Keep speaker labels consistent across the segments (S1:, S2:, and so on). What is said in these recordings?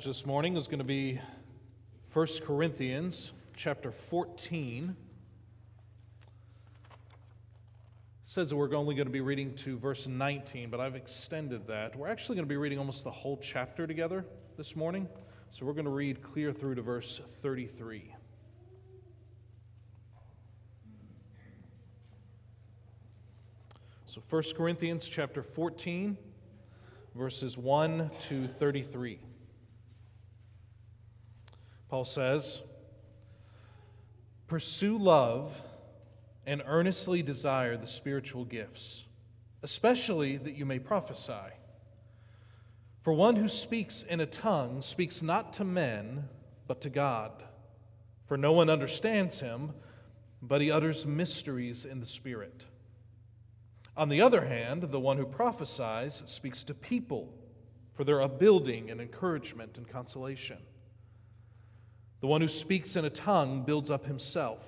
S1: This morning is going to be 1 Corinthians chapter 14. It says that we're only going to be reading to verse 19, but I've extended that. We're actually going to be reading almost the whole chapter together this morning. So we're going to read clear through to verse 33. So 1 Corinthians chapter 14, verses 1 to 33. Paul says, "Pursue love and earnestly desire the spiritual gifts, especially that you may prophesy. For one who speaks in a tongue speaks not to men, but to God. For no one understands him, but he utters mysteries in the Spirit. On the other hand, the one who prophesies speaks to people for their upbuilding and encouragement and consolation. The one who speaks in a tongue builds up himself,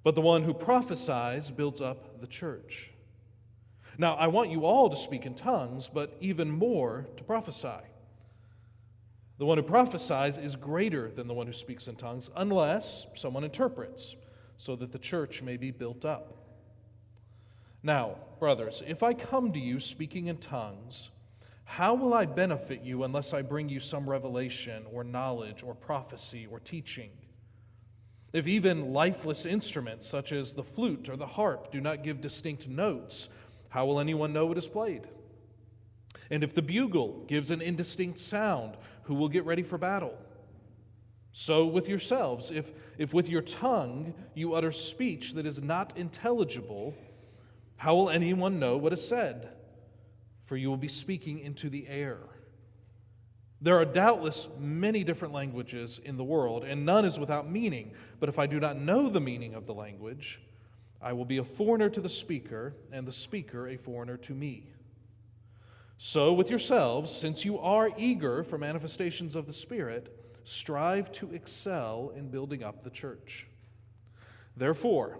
S1: but the one who prophesies builds up the church. Now, I want you all to speak in tongues, but even more to prophesy. The one who prophesies is greater than the one who speaks in tongues, unless someone interprets, so that the church may be built up. Now, brothers, if I come to you speaking in tongues, how will I benefit you unless I bring you some revelation or knowledge or prophecy or teaching? If even lifeless instruments such as the flute or the harp do not give distinct notes, how will anyone know it is played? And if the bugle gives an indistinct sound, who will get ready for battle? So with yourselves, if with your tongue you utter speech that is not intelligible, how will anyone know what is said? For you will be speaking into the air. There are doubtless many different languages in the world, and none is without meaning. But if I do not know the meaning of the language, I will be a foreigner to the speaker, and the speaker a foreigner to me. So with yourselves, since you are eager for manifestations of the Spirit, strive to excel in building up the church. Therefore,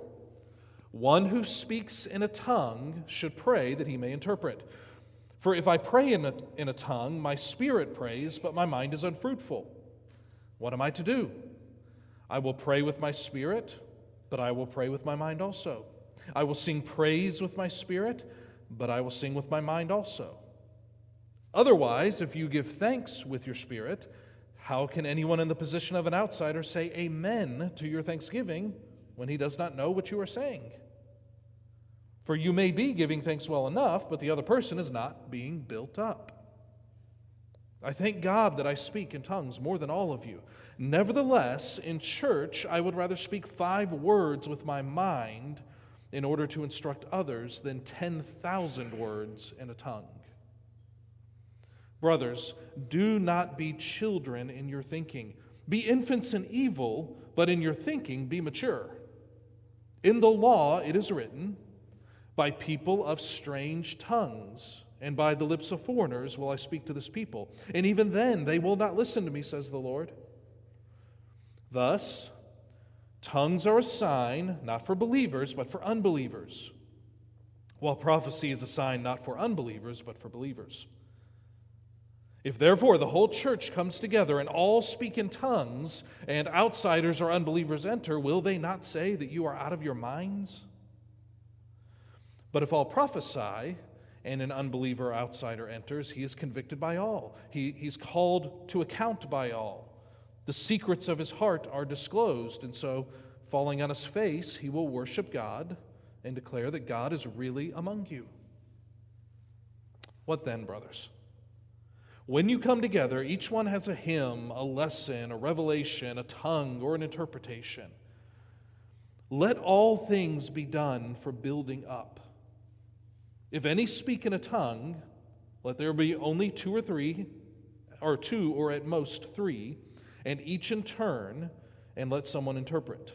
S1: one who speaks in a tongue should pray that he may interpret. For if I pray in a tongue, my spirit prays, but my mind is unfruitful. What am I to do? I will pray with my spirit, but I will pray with my mind also. I will sing praise with my spirit, but I will sing with my mind also. Otherwise, if you give thanks with your spirit, how can anyone in the position of an outsider say amen to your thanksgiving when he does not know what you are saying? For you may be giving thanks well enough, but the other person is not being built up. I thank God that I speak in tongues more than all of you. Nevertheless, in church, I would rather speak 5 words with my mind in order to instruct others than 10,000 words in a tongue. Brothers, do not be children in your thinking. Be infants in evil, but in your thinking be mature. In the law it is written, by people of strange tongues, and by the lips of foreigners will I speak to this people. And even then they will not listen to me, says the Lord. Thus, tongues are a sign, not for believers, but for unbelievers, while prophecy is a sign not for unbelievers, but for believers. If therefore the whole church comes together and all speak in tongues, and outsiders or unbelievers enter, will they not say that you are out of your minds? But if all prophesy, and an unbeliever or outsider enters, he is convicted by all. He's called to account by all. The secrets of his heart are disclosed, and so, falling on his face, he will worship God and declare that God is really among you. What then, brothers? When you come together, each one has a hymn, a lesson, a revelation, a tongue, or an interpretation. Let all things be done for building up. If any speak in a tongue, let there be only 2 or 3, or 2 or at most 3, and each in turn, and let someone interpret.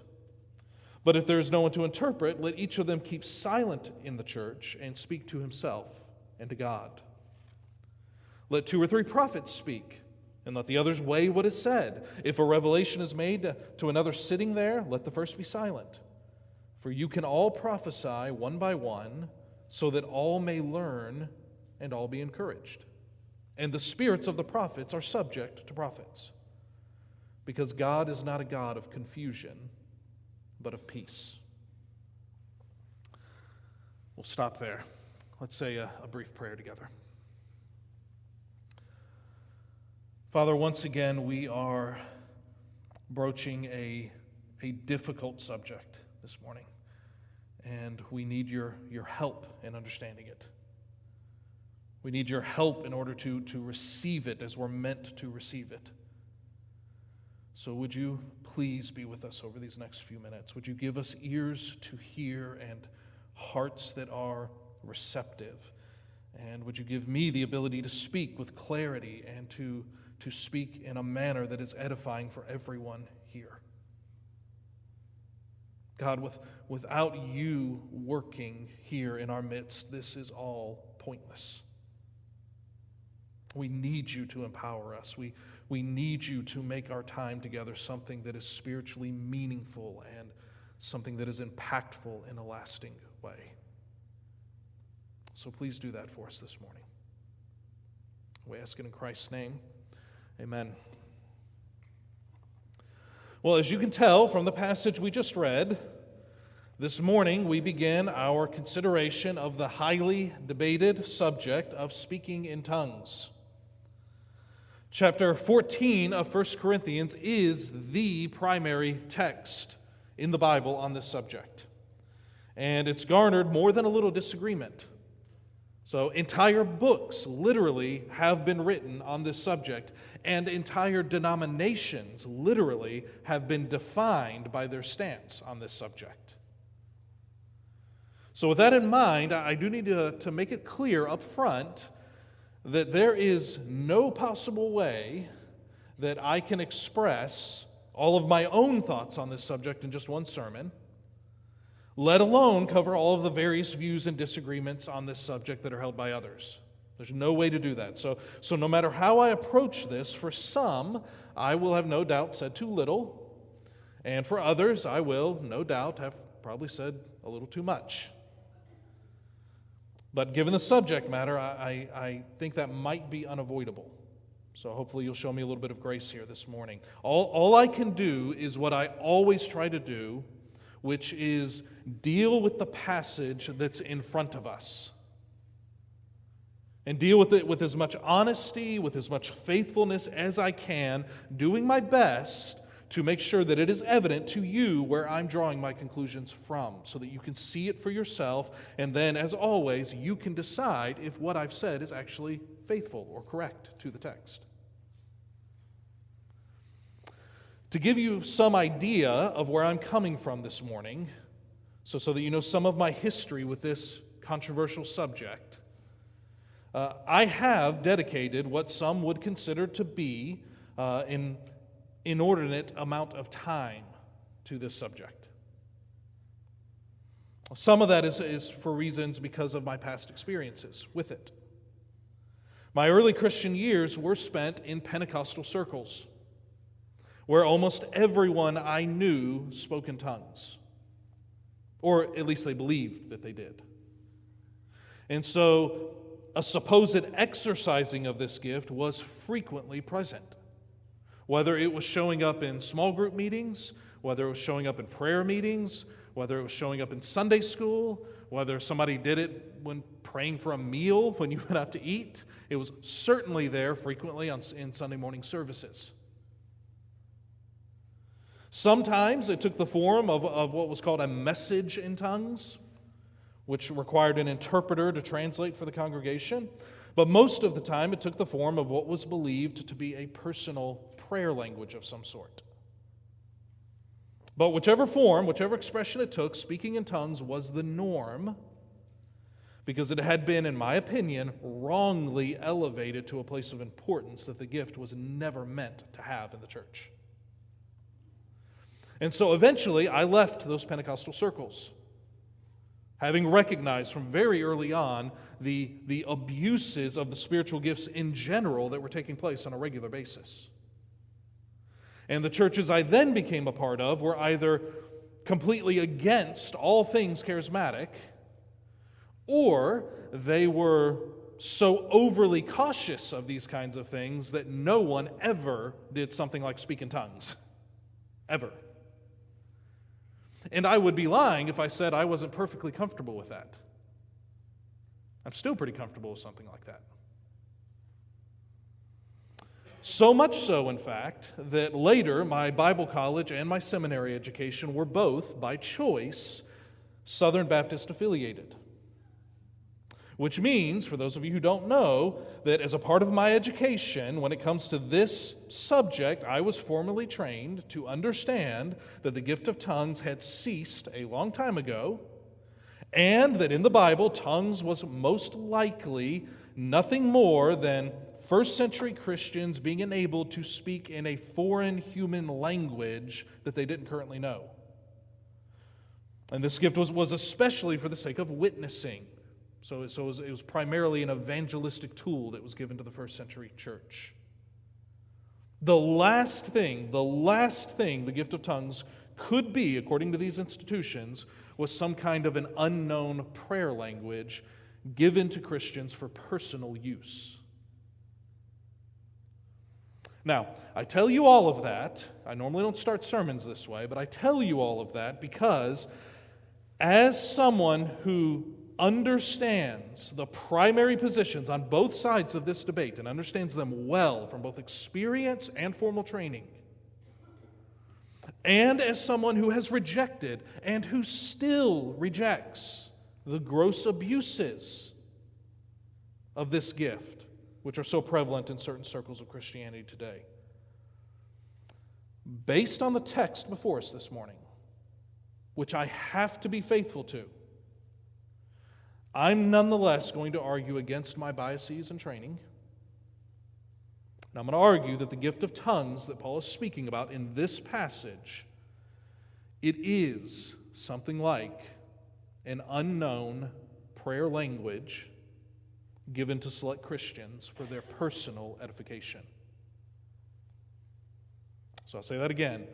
S1: But if there is no one to interpret, let each of them keep silent in the church and speak to himself and to God. Let 2 or 3 prophets speak, and let the others weigh what is said. If a revelation is made to another sitting there, let the first be silent. For you can all prophesy one by one, so that all may learn and all be encouraged. And the spirits of the prophets are subject to prophets, because God is not a God of confusion, but of peace. We'll stop there. Let's say a brief prayer together. Father, once again, we are broaching a difficult subject this morning, and we need your help in understanding it. We need your help in order to receive it as we're meant to receive it. So would you please be with us over these next few minutes? Would you give us ears to hear and hearts that are receptive? And would you give me the ability to speak with clarity and to speak in a manner that is edifying for everyone here? God, without you working here in our midst, this is all pointless. We need you to empower us. We need you to make our time together something that is spiritually meaningful and something that is impactful in a lasting way. So please do that for us this morning. We ask it in Christ's name. Amen. Well, as you can tell from the passage we just read, this morning we begin our consideration of the highly debated subject of speaking in tongues. Chapter 14 of 1 Corinthians is the primary text in the Bible on this subject. And it's garnered more than a little disagreement. So entire books literally have been written on this subject, and entire denominations literally have been defined by their stance on this subject. So with that in mind, I do need to make it clear up front that there is no possible way that I can express all of my own thoughts on this subject in just one sermon, let alone cover all of the various views and disagreements on this subject that are held by others. There's no way to do that. So no matter how I approach this, for some, I will have no doubt said too little, and for others, I will no doubt have probably said a little too much. But given the subject matter, I think that might be unavoidable. So hopefully you'll show me a little bit of grace here this morning. All I can do is what I always try to do, which is deal with the passage that's in front of us. And deal with it with as much honesty, with as much faithfulness as I can, doing my best to make sure that it is evident to you where I'm drawing my conclusions from, so that you can see it for yourself, and then, as always, you can decide if what I've said is actually faithful or correct to the text. To give you some idea of where I'm coming from this morning, so that you know some of my history with this controversial subject, I have dedicated what some would consider to be an inordinate amount of time to this subject. Some of that is for reasons because of my past experiences with it. My early Christian years were spent in Pentecostal circles, where almost everyone I knew spoke in tongues, or at least they believed that they did. And so a supposed exercising of this gift was frequently present. Whether it was showing up in small group meetings, whether it was showing up in prayer meetings, whether it was showing up in Sunday school, whether somebody did it when praying for a meal when you went out to eat, it was certainly there frequently in Sunday morning services. Sometimes it took the form of what was called a message in tongues, which required an interpreter to translate for the congregation. But most of the time it took the form of what was believed to be a personal prayer language of some sort. But whichever form, whichever expression it took, speaking in tongues was the norm, because it had been, in my opinion, wrongly elevated to a place of importance that the gift was never meant to have in the church. And so eventually I left those Pentecostal circles, having recognized from very early on the abuses of the spiritual gifts in general that were taking place on a regular basis. And the churches I then became a part of were either completely against all things charismatic, or they were so overly cautious of these kinds of things that no one ever did something like speak in tongues. Ever. And I would be lying if I said I wasn't perfectly comfortable with that. I'm still pretty comfortable with something like that. So much so, in fact, that later my Bible college and my seminary education were both, by choice, Southern Baptist affiliated. Which means, for those of you who don't know, that as a part of my education, when it comes to this subject, I was formally trained to understand that the gift of tongues had ceased a long time ago, and that in the Bible, tongues was most likely nothing more than first century Christians being enabled to speak in a foreign human language that they didn't currently know. And this gift was especially for the sake of witnessing. So it was primarily an evangelistic tool that was given to the first century church. The last thing the gift of tongues could be, according to these institutions, was some kind of an unknown prayer language given to Christians for personal use. Now, I tell you all of that. I normally don't start sermons this way, but I tell you all of that because as someone who understands the primary positions on both sides of this debate and understands them well from both experience and formal training, and as someone who has rejected and who still rejects the gross abuses of this gift, which are so prevalent in certain circles of Christianity today, based on the text before us this morning, which I have to be faithful to, I'm nonetheless going to argue against my biases and training. And I'm going to argue that the gift of tongues that Paul is speaking about in this passage, it is something like an unknown prayer language given to select Christians for their personal edification. So I'll say that again.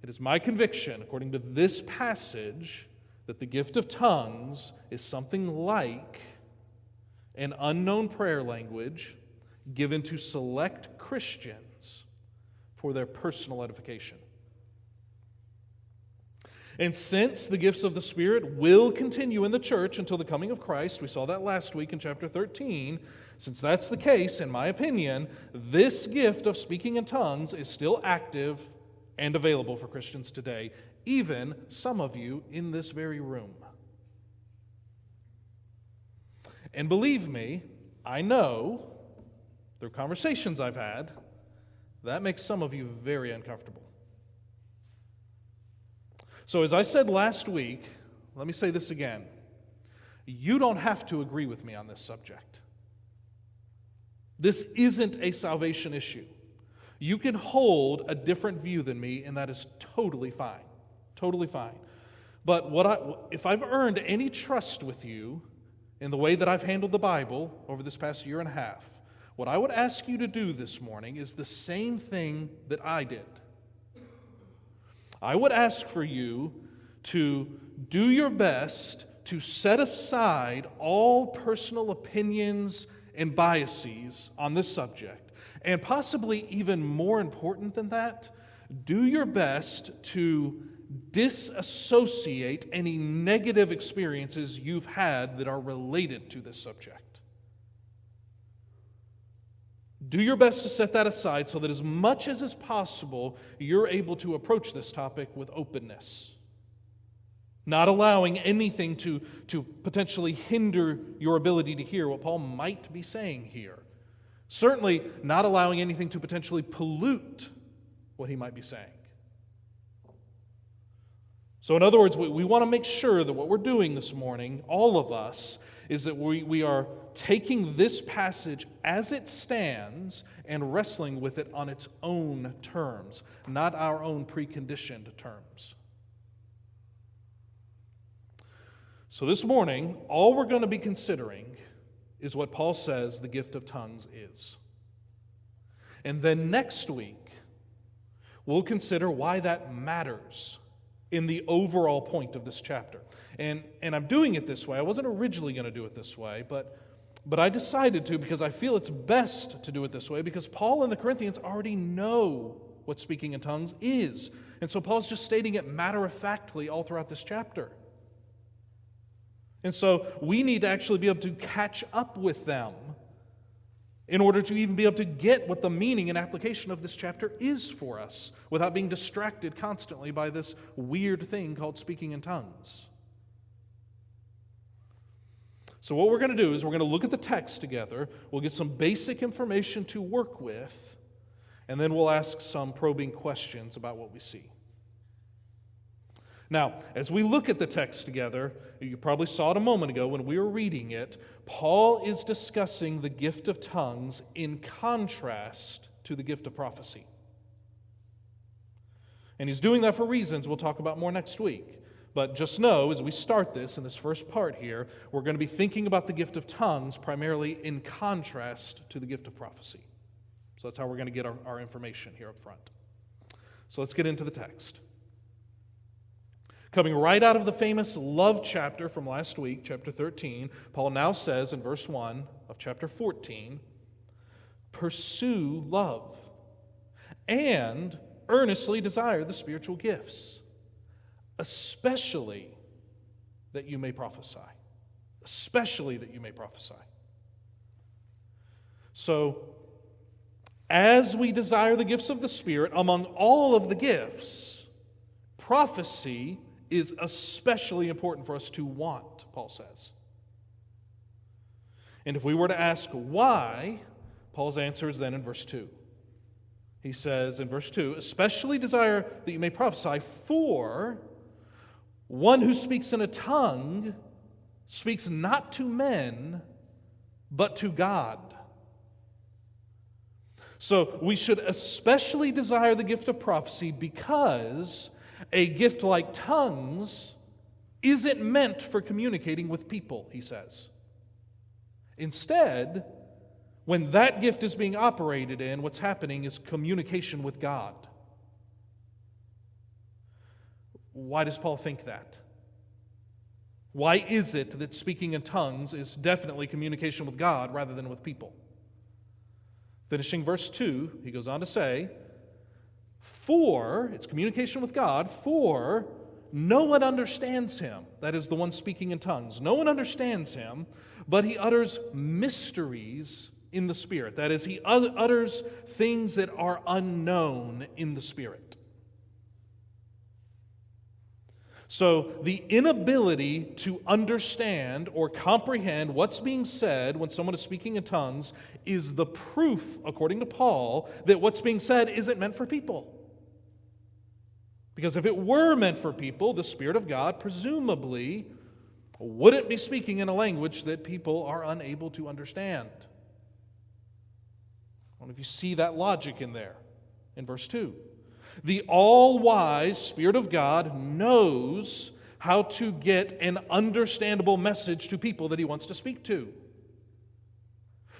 S1: It is my conviction, according to this passage, that the gift of tongues is something like an unknown prayer language given to select Christians for their personal edification. And since the gifts of the Spirit will continue in the church until the coming of Christ, we saw that last week in chapter 13, since that's the case, in my opinion, this gift of speaking in tongues is still active and available for Christians today, even some of you in this very room. And believe me, I know, through conversations I've had, that makes some of you very uncomfortable. So as I said last week, let me say this again. You don't have to agree with me on this subject. This isn't a salvation issue. You can hold a different view than me, and that is totally fine. Totally fine. But if I've earned any trust with you in the way that I've handled the Bible over this past year and a half, what I would ask you to do this morning is the same thing that I did. I would ask for you to do your best to set aside all personal opinions and biases on this subject. And possibly even more important than that, do your best to disassociate any negative experiences you've had that are related to this subject. Do your best to set that aside so that as much as is possible, you're able to approach this topic with openness. Not allowing anything to potentially hinder your ability to hear what Paul might be saying here. Certainly not allowing anything to potentially pollute what he might be saying. So in other words, we want to make sure that what we're doing this morning, all of us, is that we are taking this passage as it stands and wrestling with it on its own terms, not our own preconditioned terms. So this morning, all we're going to be considering is what Paul says the gift of tongues is. And then next week, we'll consider why that matters in the overall point of this chapter. And I'm doing it this way. I wasn't originally going to do it this way, but But I decided to because I feel it's best to do it this way, because Paul and the Corinthians already know what speaking in tongues is. And so Paul's just stating it matter-of-factly all throughout this chapter. And so we need to actually be able to catch up with them in order to even be able to get what the meaning and application of this chapter is for us without being distracted constantly by this weird thing called speaking in tongues. So what we're going to do is we're going to look at the text together. We'll get some basic information to work with, and then we'll ask some probing questions about what we see. Now, as we look at the text together, you probably saw it a moment ago when we were reading it, Paul is discussing the gift of tongues in contrast to the gift of prophecy. And he's doing that for reasons we'll talk about more next week. But just know, as we start this, in this first part here, we're going to be thinking about the gift of tongues primarily in contrast to the gift of prophecy. So that's how we're going to get our information here up front. So let's get into the text. Coming right out of the famous love chapter from last week, chapter 13, Paul now says in verse 1 of chapter 14, "Pursue love and earnestly desire the spiritual gifts, especially that you may prophesy." Especially that you may prophesy. So, as we desire the gifts of the Spirit, among all of the gifts, prophecy is especially important for us to want, Paul says. And if we were to ask why, Paul's answer is then in verse 2. He says in verse 2, "Especially desire that you may prophesy, for one who speaks in a tongue speaks not to men, but to God." So we should especially desire the gift of prophecy because a gift like tongues isn't meant for communicating with people, he says. Instead, when that gift is being operated in, what's happening is communication with God. Why does Paul think that? Why is it that speaking in tongues is definitely communication with God rather than with people? Finishing verse 2, he goes on to say, "For," it's communication with God, "for no one understands him," that is the one speaking in tongues, "no one understands him, but he utters mysteries in the Spirit." That is, he utters things that are unknown in the Spirit. So the inability to understand or comprehend what's being said when someone is speaking in tongues is the proof, according to Paul, that what's being said isn't meant for people. Because if it were meant for people, the Spirit of God presumably wouldn't be speaking in a language that people are unable to understand. I wonder if you see that logic in there in verse 2. The all-wise Spirit of God knows how to get an understandable message to people that he wants to speak to.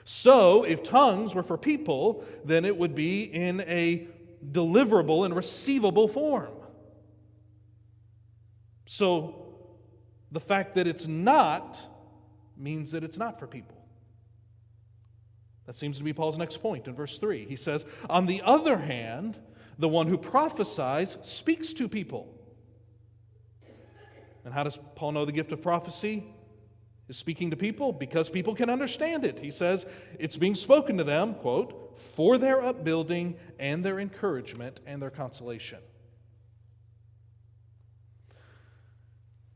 S1: So, if tongues were for people, then it would be in a deliverable and receivable form. So, the fact that it's not means that it's not for people. That seems to be Paul's next point in verse 3. He says, "On the other hand, the one who prophesies speaks to people." And how does Paul know the gift of prophecy is speaking to people? Because people can understand it. He says it's being spoken to them, quote, "for their upbuilding and their encouragement and their consolation."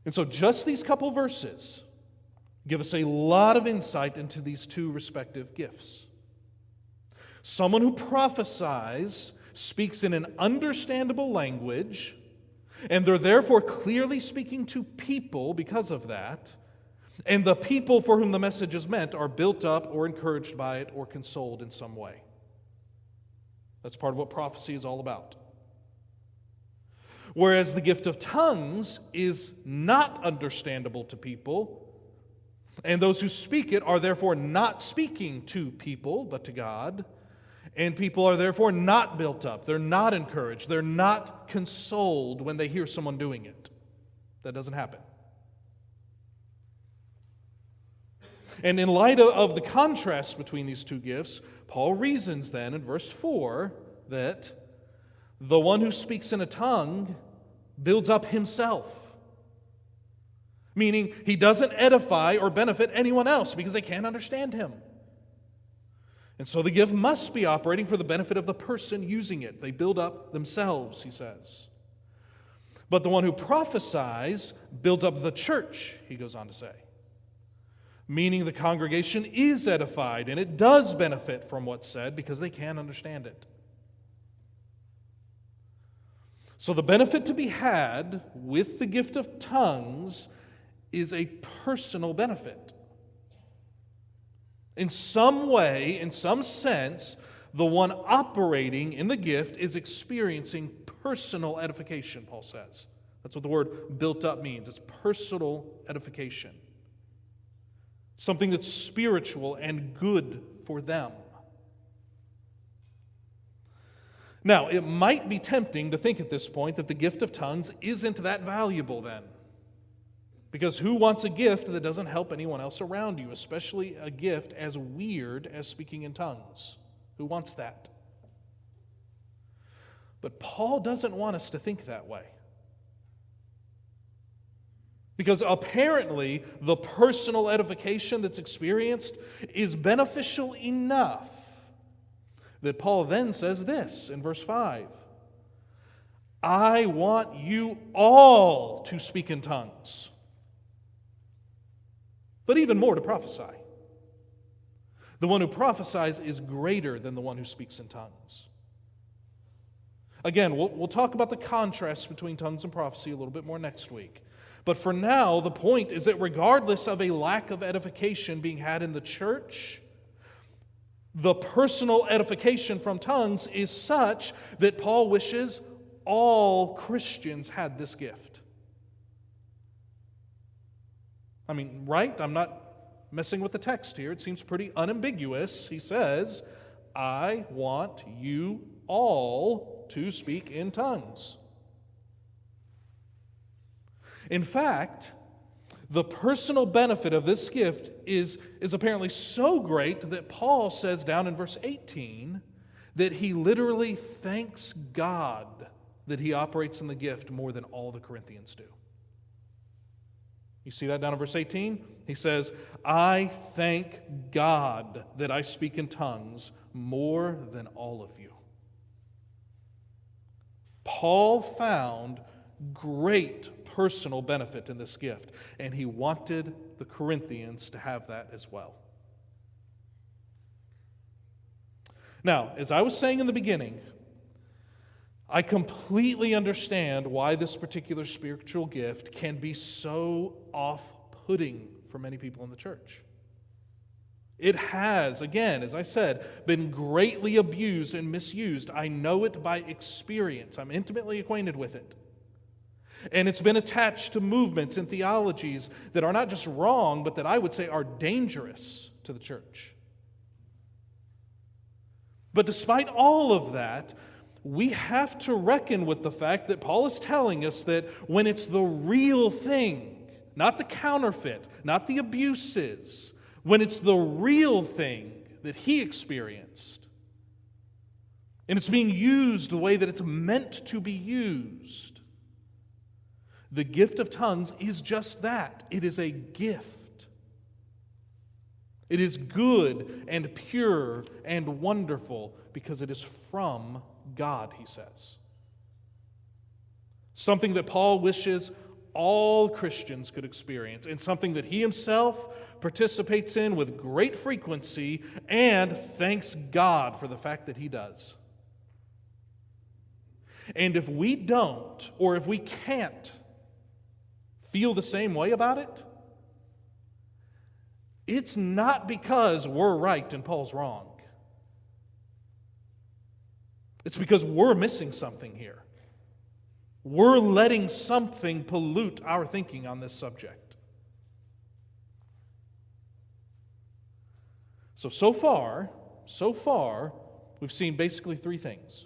S1: And so just these couple verses give us a lot of insight into these two respective gifts. Someone who prophesies speaks in an understandable language, and they're therefore clearly speaking to people because of that, and the people for whom the message is meant are built up or encouraged by it or consoled in some way. That's part of what prophecy is all about. Whereas the gift of tongues is not understandable to people, and those who speak it are therefore not speaking to people but to God. And people are therefore not built up. They're not encouraged. They're not consoled when they hear someone doing it. That doesn't happen. And in light of the contrast between these two gifts, Paul reasons then in verse 4 that the one who speaks in a tongue builds up himself. Meaning he doesn't edify or benefit anyone else because they can't understand him. And so the gift must be operating for the benefit of the person using it. They build up themselves, he says. But the one who prophesies builds up the church, he goes on to say. Meaning the congregation is edified and it does benefit from what's said because they can understand it. So the benefit to be had with the gift of tongues is a personal benefit. In some way, in some sense, the one operating in the gift is experiencing personal edification, Paul says. That's what the word built up means. It's personal edification. Something that's spiritual and good for them. Now, it might be tempting to think at this point that the gift of tongues isn't that valuable then. Because who wants a gift that doesn't help anyone else around you, especially a gift as weird as speaking in tongues? Who wants that? But Paul doesn't want us to think that way. Because apparently the personal edification that's experienced is beneficial enough that Paul then says this in verse 5. I want you all to speak in tongues, but even more to prophesy. The one who prophesies is greater than the one who speaks in tongues. Again, we'll talk about the contrast between tongues and prophecy a little bit more next week. But for now, the point is that regardless of a lack of edification being had in the church, the personal edification from tongues is such that Paul wishes all Christians had this gift. I mean, right? I'm not messing with the text here. It seems pretty unambiguous. He says, I want you all to speak in tongues. In fact, the personal benefit of this gift is apparently so great that Paul says down in verse 18 that he literally thanks God that he operates in the gift more than all the Corinthians do. You see that down in verse 18? He says, I thank God that I speak in tongues more than all of you. Paul found great personal benefit in this gift, and he wanted the Corinthians to have that as well. Now, as I was saying in the beginning, I completely understand why this particular spiritual gift can be so off-putting for many people in the church. It has, again, as I said, been greatly abused and misused. I know it by experience. I'm intimately acquainted with it. And it's been attached to movements and theologies that are not just wrong, but that I would say are dangerous to the church. But despite all of that, we have to reckon with the fact that Paul is telling us that when it's the real thing, not the counterfeit, not the abuses, when it's the real thing that he experienced, and it's being used the way that it's meant to be used, the gift of tongues is just that. It is a gift. It is good and pure and wonderful because it is from God, he says. Something that Paul wishes all Christians could experience, and something that he himself participates in with great frequency and thanks God for the fact that he does. And if we don't, or if we can't feel the same way about it, it's not because we're right and Paul's wrong. It's because we're missing something here. We're letting something pollute our thinking on this subject. So far, we've seen basically three things.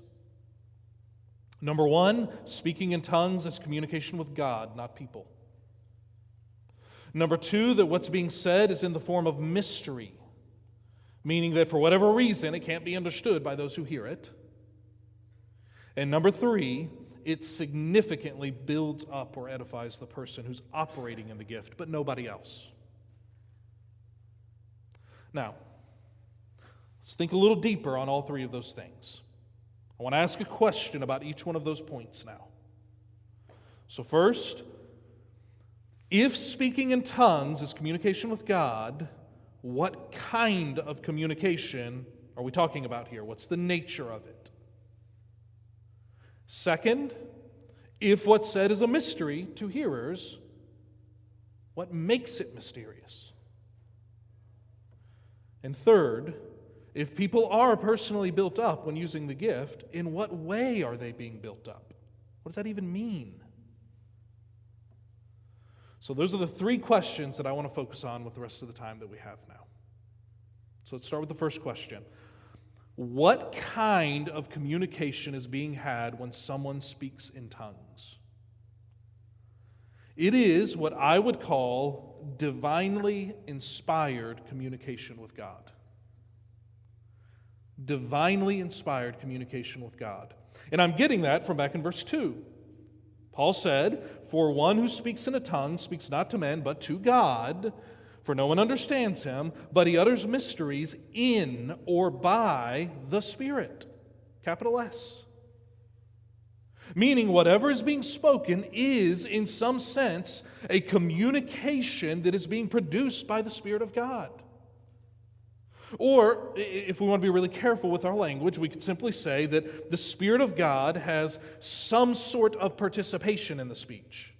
S1: Number one, speaking in tongues is communication with God, not people. Number two, that what's being said is in the form of mystery, meaning that for whatever reason, it can't be understood by those who hear it. And number three, it significantly builds up or edifies the person who's operating in the gift, but nobody else. Now, let's think a little deeper on all three of those things. I want to ask a question about each one of those points now. So first, if speaking in tongues is communication with God, what kind of communication are we talking about here? What's the nature of it? Second, if what's said is a mystery to hearers, what makes it mysterious? And third, if people are personally built up when using the gift, in what way are they being built up? What does that even mean? So those are the three questions that I want to focus on with the rest of the time that we have now. So let's start with the first question. What kind of communication is being had when someone speaks in tongues? It is what I would call divinely inspired communication with God. Divinely inspired communication with God. And I'm getting that from back in verse 2. Paul said, "For one who speaks in a tongue speaks not to men, but to God, for no one understands him, but he utters mysteries in or by the Spirit." Capital S. Meaning whatever is being spoken is, in some sense, a communication that is being produced by the Spirit of God. Or, if we want to be really careful with our language, we could simply say that the Spirit of God has some sort of participation in the speech.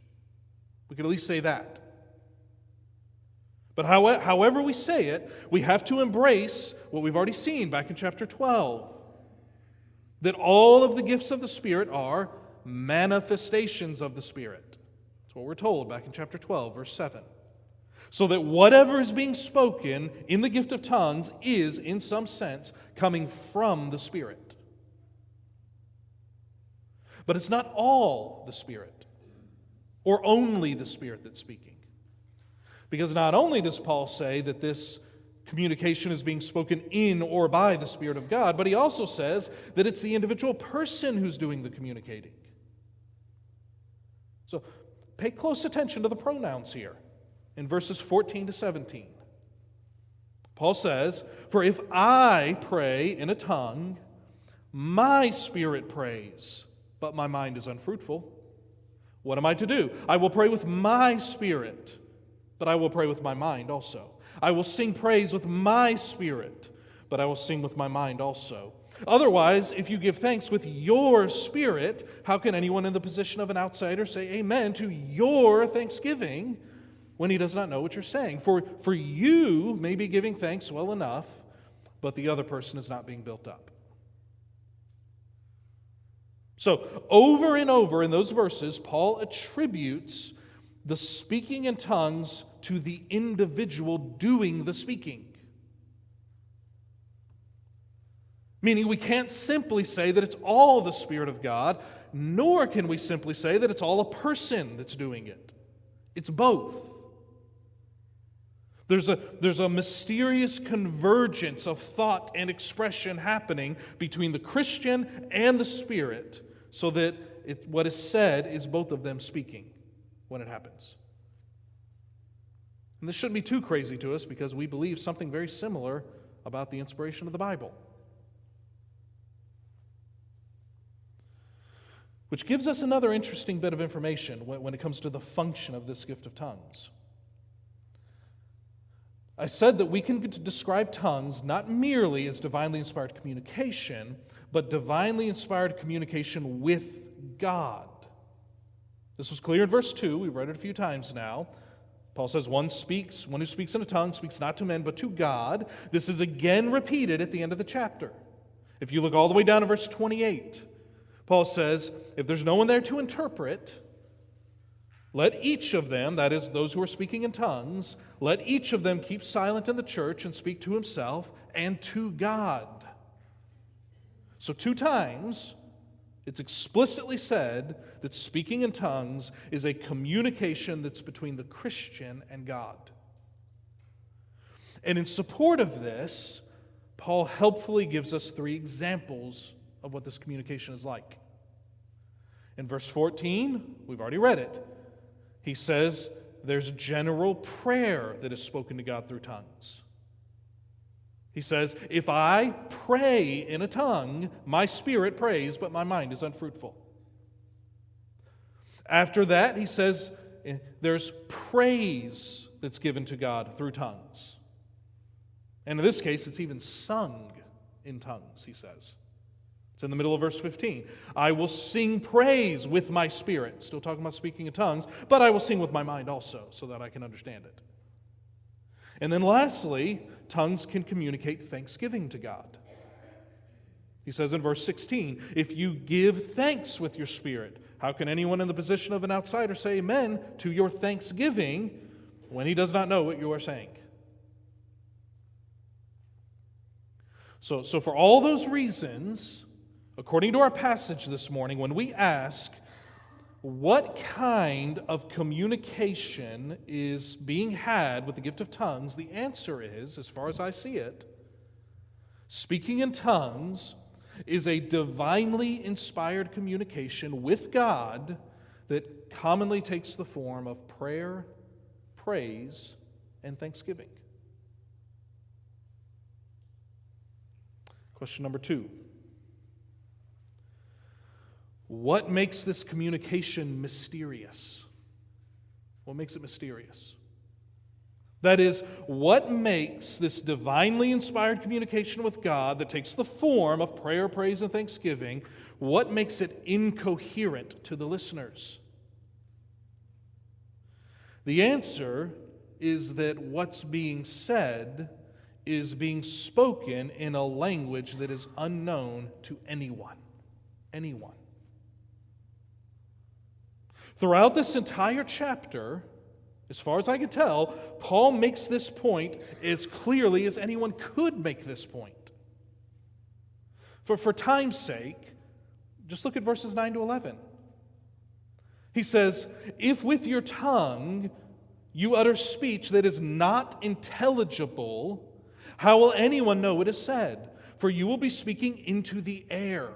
S1: We could at least say that. But however we say it, we have to embrace what we've already seen back in chapter 12. That all of the gifts of the Spirit are manifestations of the Spirit. That's what we're told back in chapter 12, verse 7. So that whatever is being spoken in the gift of tongues is, in some sense, coming from the Spirit. But it's not all the Spirit, or only the Spirit that's speaking. Because not only does Paul say that this communication is being spoken in or by the Spirit of God, but he also says that it's the individual person who's doing the communicating. So pay close attention to the pronouns here in verses 14 to 17. Paul says, "For if I pray in a tongue, my spirit prays, but my mind is unfruitful. What am I to do? I will pray with my spirit, but I will pray with my mind also. I will sing praise with my spirit, but I will sing with my mind also. Otherwise, if you give thanks with your spirit, how can anyone in the position of an outsider say amen to your thanksgiving when he does not know what you're saying? For you may be giving thanks well enough, but the other person is not being built up." So, over and over in those verses, Paul attributes the speaking in tongues to the individual doing the speaking. Meaning we can't simply say that it's all the Spirit of God, nor can we simply say that it's all a person that's doing it. It's both. There's a mysterious convergence of thought and expression happening between the Christian and the Spirit, so that what is said is both of them speaking when it happens. And this shouldn't be too crazy to us because we believe something very similar about the inspiration of the Bible. Which gives us another interesting bit of information when it comes to the function of this gift of tongues. I said that we can describe tongues not merely as divinely inspired communication, but divinely inspired communication with God. This was clear in verse 2. We've read it a few times now. Paul says, one who speaks in a tongue speaks not to men, but to God. This is again repeated at the end of the chapter. If you look all the way down to verse 28, Paul says, if there's no one there to interpret, let each of them, that is, those who are speaking in tongues, let each of them keep silent in the church and speak to himself and to God. So 2 times, It's explicitly said that speaking in tongues is a communication that's between the Christian and God. And in support of this, Paul helpfully gives us 3 examples of what this communication is like. In verse 14, we've already read it. He says there's general prayer that is spoken to God through tongues. He says, if I pray in a tongue, my spirit prays, but my mind is unfruitful. After that, he says there's praise that's given to God through tongues. And in this case, it's even sung in tongues, he says. It's in the middle of verse 15. I will sing praise with my spirit. Still talking about speaking in tongues, but I will sing with my mind also, so that I can understand it. And then lastly, tongues can communicate thanksgiving to God. He says in verse 16, if you give thanks with your spirit, how can anyone in the position of an outsider say amen to your thanksgiving when he does not know what you are saying? So for all those reasons, according to our passage this morning, when we ask what kind of communication is being had with the gift of tongues, the answer is, as far as I see it, speaking in tongues is a divinely inspired communication with God that commonly takes the form of prayer, praise, and thanksgiving. Question number 2. What makes this communication mysterious? What makes it mysterious? That is, what makes this divinely inspired communication with God that takes the form of prayer, praise, and thanksgiving, what makes it incoherent to the listeners? The answer is that what's being said is being spoken in a language that is unknown to anyone. Anyone. Throughout this entire chapter, as far as I can tell, Paul makes this point as clearly as anyone could make this point. For time's sake, just look at verses 9 to 11. He says, if with your tongue you utter speech that is not intelligible, how will anyone know what is said? For you will be speaking into the air.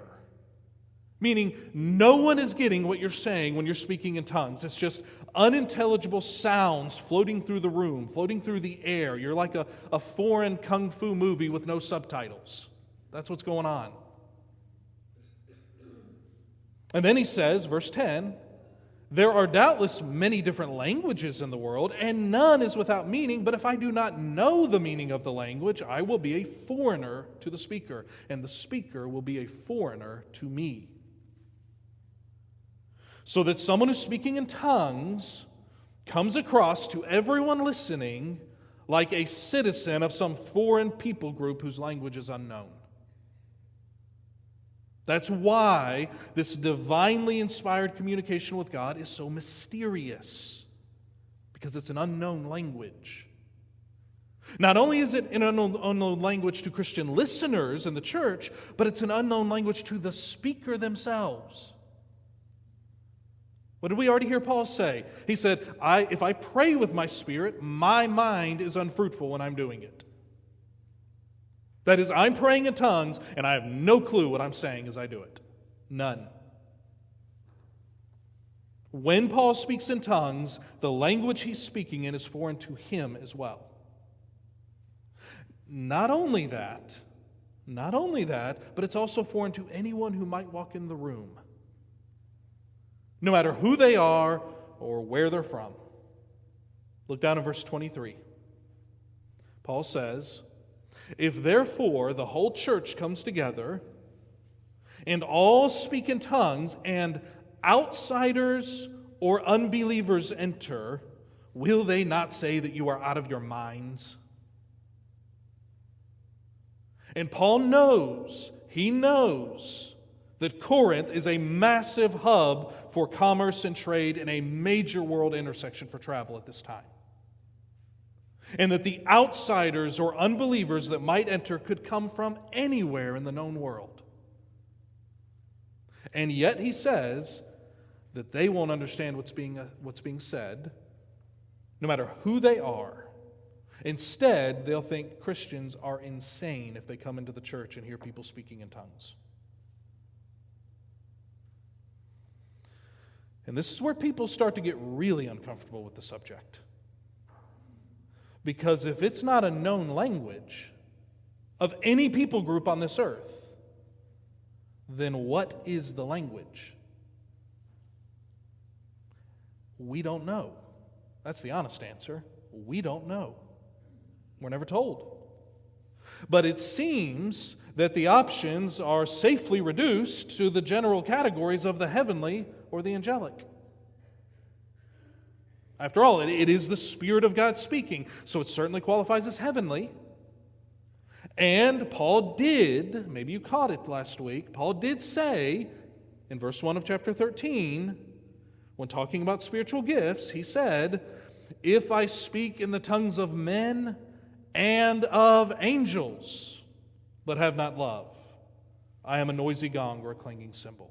S1: Meaning, no one is getting what you're saying when you're speaking in tongues. It's just unintelligible sounds floating through the room, floating through the air. You're like a foreign kung fu movie with no subtitles. That's what's going on. And then he says, verse 10, there are doubtless many different languages in the world, and none is without meaning, but if I do not know the meaning of the language, I will be a foreigner to the speaker, and the speaker will be a foreigner to me. So that someone who's speaking in tongues comes across to everyone listening like a citizen of some foreign people group whose language is unknown. That's why this divinely inspired communication with God is so mysterious, because it's an unknown language. Not only is it an unknown language to Christian listeners in the church, but it's an unknown language to the speaker themselves. What did we already hear Paul say? He said, if I pray with my spirit, my mind is unfruitful when I'm doing it. That is, I'm praying in tongues, and I have no clue what I'm saying as I do it. None. When Paul speaks in tongues, the language he's speaking in is foreign to him as well. Not only that, but it's also foreign to anyone who might walk in the room, no matter who they are or where they're from. Look down at verse 23. Paul says, if therefore the whole church comes together and all speak in tongues and outsiders or unbelievers enter, will they not say that you are out of your minds? And Paul knows that Corinth is a massive hub for commerce and trade and a major world intersection for travel at this time. And that the outsiders or unbelievers that might enter could come from anywhere in the known world. And yet he says that they won't understand what's being said, no matter who they are. Instead, they'll think Christians are insane if they come into the church and hear people speaking in tongues. And this is where people start to get really uncomfortable with the subject. Because if it's not a known language of any people group on this earth, then what is the language? We don't know. That's the honest answer. We don't know. We're never told. But it seems that the options are safely reduced to the general categories of the heavenly or the angelic. After all, it is the Spirit of God speaking, so it certainly qualifies as heavenly. And Paul did, maybe you caught it last week, Paul did say in verse 1 of chapter 13, when talking about spiritual gifts, he said, "If I speak in the tongues of men and of angels, but have not love, I am a noisy gong or a clanging cymbal."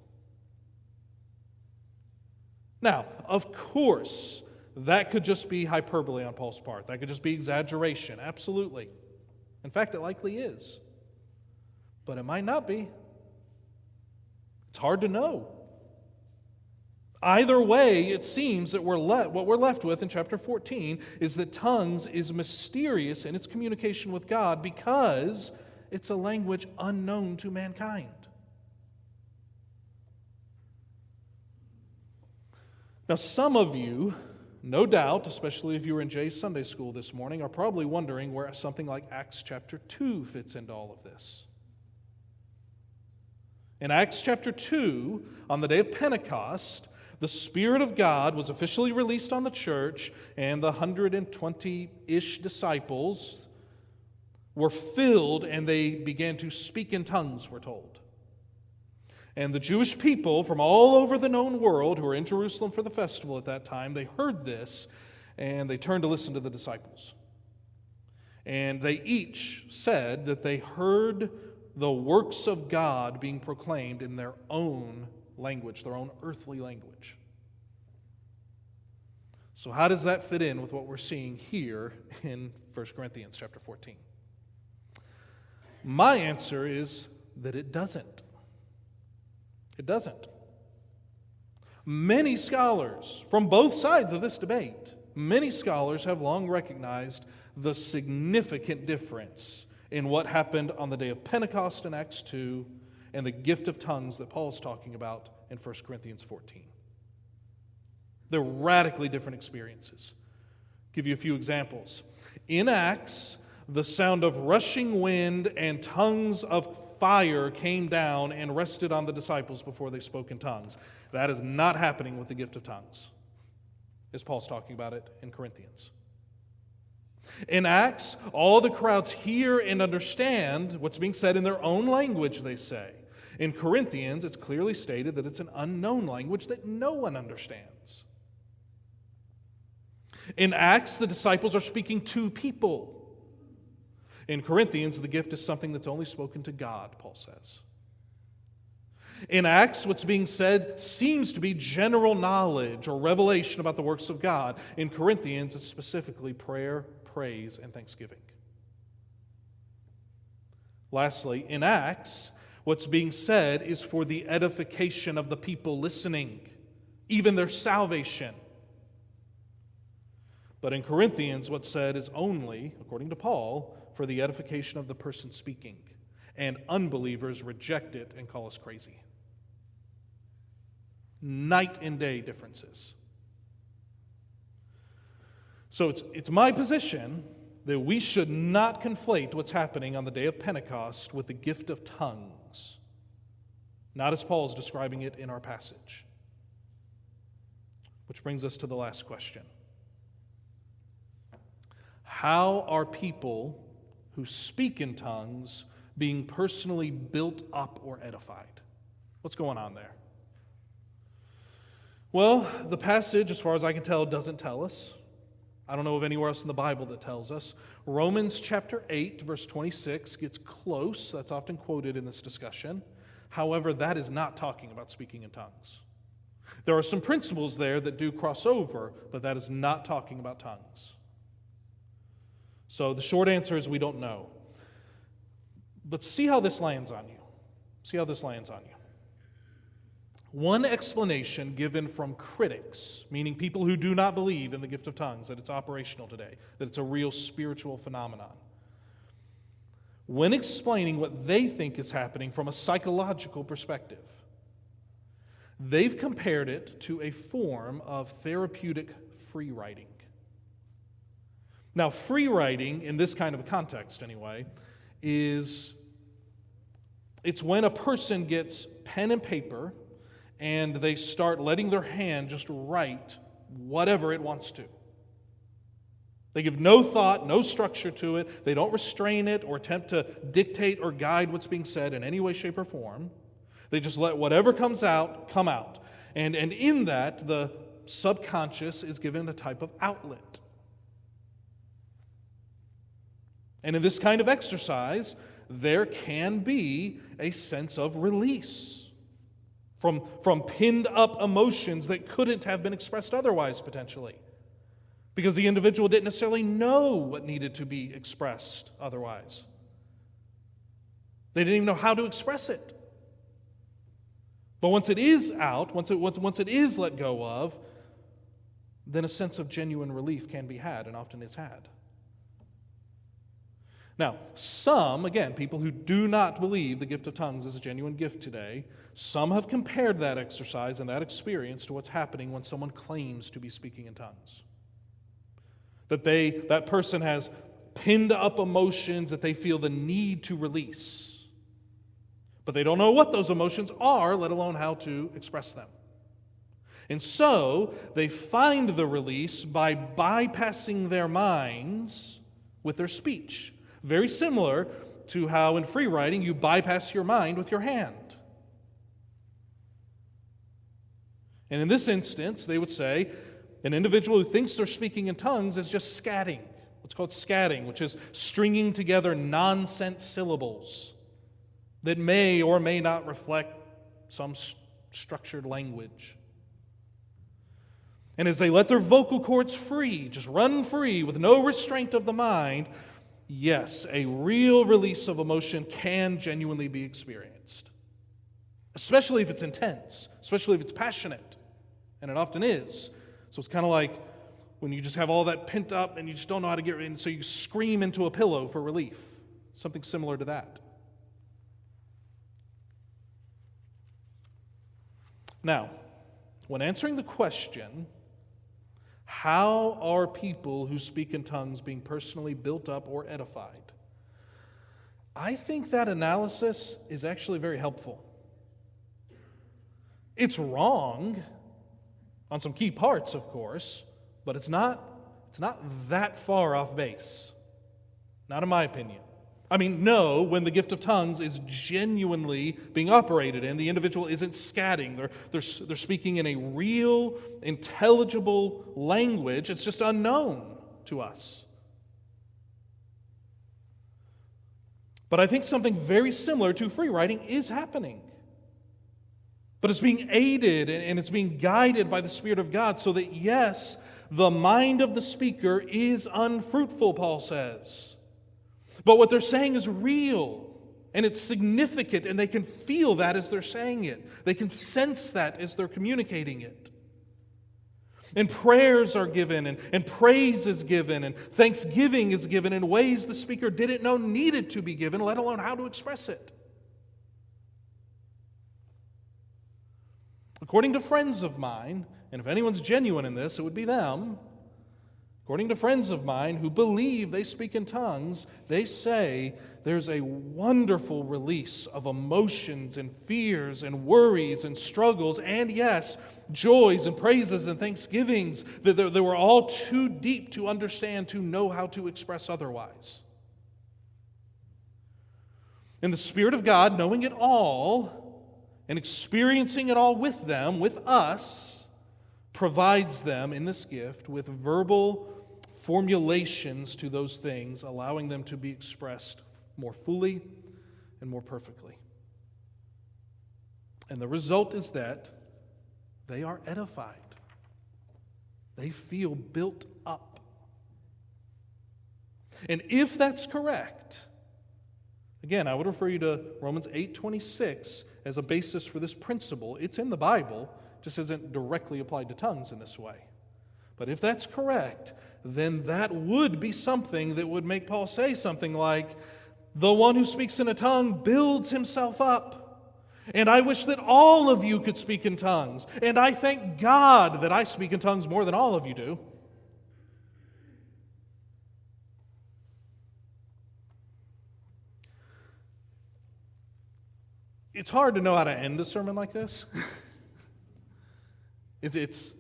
S1: Now, of course, that could just be hyperbole on Paul's part. That could just be exaggeration, absolutely. In fact, it likely is. But it might not be. It's hard to know. Either way, it seems that what we're left with in chapter 14 is that tongues is mysterious in its communication with God because it's a language unknown to mankind. Now, some of you, no doubt, especially if you were in Jay's Sunday school this morning, are probably wondering where something like Acts chapter 2 fits into all of this. In Acts chapter 2, on the day of Pentecost, the Spirit of God was officially released on the church, and the 120-ish disciples were filled, and they began to speak in tongues, we're told. And the Jewish people from all over the known world who were in Jerusalem for the festival at that time, they heard this, and they turned to listen to the disciples. And they each said that they heard the works of God being proclaimed in their own language, their own earthly language. So how does that fit in with what we're seeing here in 1 Corinthians chapter 14? My answer is that it doesn't. It doesn't. Many scholars from both sides of this debate, many scholars have long recognized the significant difference in what happened on the day of Pentecost in Acts 2 and the gift of tongues that Paul's talking about in 1 Corinthians 14. They're radically different experiences. I'll give you a few examples. In Acts, the sound of rushing wind and tongues of fire came down and rested on the disciples before they spoke in tongues. That is not happening with the gift of tongues, as Paul's talking about it in Corinthians. In Acts, all the crowds hear and understand what's being said in their own language, they say. In Corinthians, it's clearly stated that it's an unknown language that no one understands. In Acts, the disciples are speaking to people. In Corinthians, the gift is something that's only spoken to God, Paul says. In Acts, what's being said seems to be general knowledge or revelation about the works of God. In Corinthians, it's specifically prayer, praise, and thanksgiving. Lastly, in Acts, what's being said is for the edification of the people listening, even their salvation. But in Corinthians, what's said is only, according to Paul, for the edification of the person speaking. And unbelievers reject it and call us crazy. Night and day differences. So it's my position that we should not conflate what's happening on the day of Pentecost with the gift of tongues, not as Paul is describing it in our passage. Which brings us to the last question. How are people who speak in tongues being personally built up or edified? What's going on there? Well, the passage, as far as I can tell, doesn't tell us. I don't know of anywhere else in the Bible that tells us. Romans chapter 8, verse 26 gets close. That's often quoted in this discussion. However, that is not talking about speaking in tongues. There are some principles there that do cross over, but that is not talking about tongues. So the short answer is we don't know. But see how this lands on you. See how this lands on you. One explanation given from critics, meaning people who do not believe in the gift of tongues, that it's operational today, that it's a real spiritual phenomenon. When explaining what they think is happening from a psychological perspective, they've compared it to a form of therapeutic free writing. Now, free writing, in this kind of a context anyway, it's when a person gets pen and paper and they start letting their hand just write whatever it wants to. They give no thought, no structure to it. They don't restrain it or attempt to dictate or guide what's being said in any way, shape, or form. They just let whatever comes out, come out. And in that, the subconscious is given a type of outlet. And in this kind of exercise, there can be a sense of release from pinned up emotions that couldn't have been expressed otherwise, potentially. Because the individual didn't necessarily know what needed to be expressed otherwise. They didn't even know how to express it. But once it is out, once it is let go of, then a sense of genuine relief can be had, and often is had. Now, some, again, people who do not believe the gift of tongues is a genuine gift today, some have compared that exercise and that experience to what's happening when someone claims to be speaking in tongues. That person has pinned up emotions that they feel the need to release. But they don't know what those emotions are, let alone how to express them. And so, they find the release by bypassing their minds with their speech. Very similar to how in free writing you bypass your mind with your hand. And in this instance, they would say, an individual who thinks they're speaking in tongues is just scatting. What's called scatting, which is stringing together nonsense syllables that may or may not reflect some structured language. And as they let their vocal cords free, just run free with no restraint of the mind, yes, a real release of emotion can genuinely be experienced. Especially if it's intense, especially if it's passionate. And it often is. So it's kind of like when you just have all that pent up and you just don't know how to get rid of it, so you scream into a pillow for relief. Something similar to that. Now, when answering the question, how are people who speak in tongues being personally built up or edified? I think that analysis is actually very helpful. It's wrong on some key parts, of course, but it's not that far off base. Not in my opinion. I mean, no, when the gift of tongues is genuinely being operated in, the individual isn't scatting. They're speaking in a real, intelligible language. It's just unknown to us. But I think something very similar to free writing is happening. But it's being aided and it's being guided by the Spirit of God so that, yes, the mind of the speaker is unfruitful, Paul says. But what they're saying is real, and it's significant, and they can feel that as they're saying it. They can sense that as they're communicating it. And prayers are given, and praise is given, and thanksgiving is given in ways the speaker didn't know needed to be given, let alone how to express it. According to friends of mine, and if anyone's genuine in this, it would be them. According to friends of mine who believe they speak in tongues, they say there's a wonderful release of emotions and fears and worries and struggles and, yes, joys and praises and thanksgivings that they were all too deep to understand to know how to express otherwise. And the Spirit of God, knowing it all and experiencing it all with them, with us, provides them in this gift with verbal formulations to those things, allowing them to be expressed more fully and more perfectly. And the result is that they are edified. They feel built up. And if that's correct, again, I would refer you to Romans 8:26 as a basis for this principle. It's in the Bible, just isn't directly applied to tongues in this way. But if that's correct, then that would be something that would make Paul say something like, the one who speaks in a tongue builds himself up. And I wish that all of you could speak in tongues. And I thank God that I speak in tongues more than all of you do. It's hard to know how to end a sermon like this. It's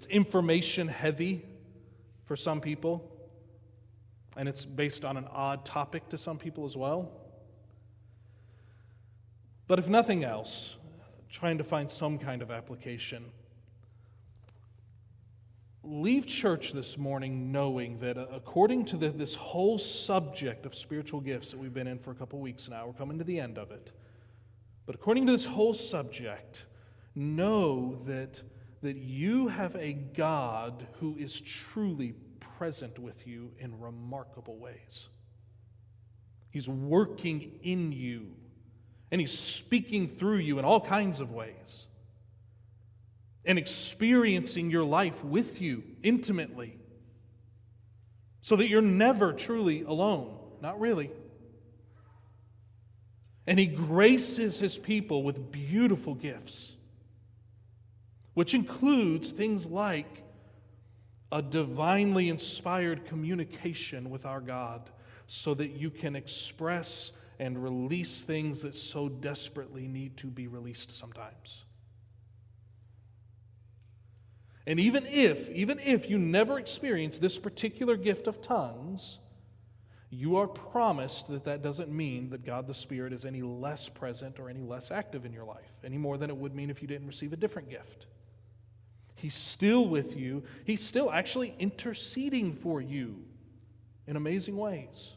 S1: information heavy for some people. And it's based on an odd topic to some people as well. But if nothing else, trying to find some kind of application, leave church this morning knowing that according to this whole subject of spiritual gifts that we've been in for a couple weeks now, we're coming to the end of it. But according to this whole subject, know that you have a God who is truly present with you in remarkable ways. He's working in you. And He's speaking through you in all kinds of ways. And experiencing your life with you intimately. So that you're never truly alone. Not really. And He graces His people with beautiful gifts. Which includes things like a divinely inspired communication with our God. So that you can express and release things that so desperately need to be released sometimes. And even if you never experience this particular gift of tongues, you are promised that doesn't mean that God the Spirit is any less present or any less active in your life, any more than it would mean if you didn't receive a different gift. He's still with you. He's still actually interceding for you in amazing ways.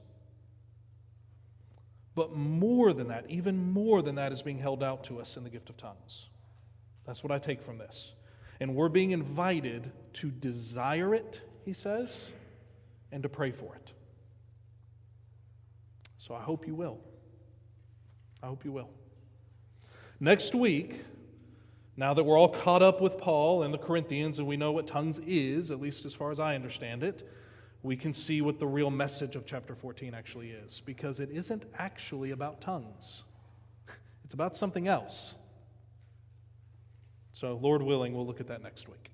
S1: But more than that, even more than that, is being held out to us in the gift of tongues. That's what I take from this. And we're being invited to desire it, he says, and to pray for it. So I hope you will. I hope you will. Next week, now that we're all caught up with Paul and the Corinthians and we know what tongues is, at least as far as I understand it, we can see what the real message of chapter 14 actually is, because it isn't actually about tongues. It's about something else. So, Lord willing, we'll look at that next week.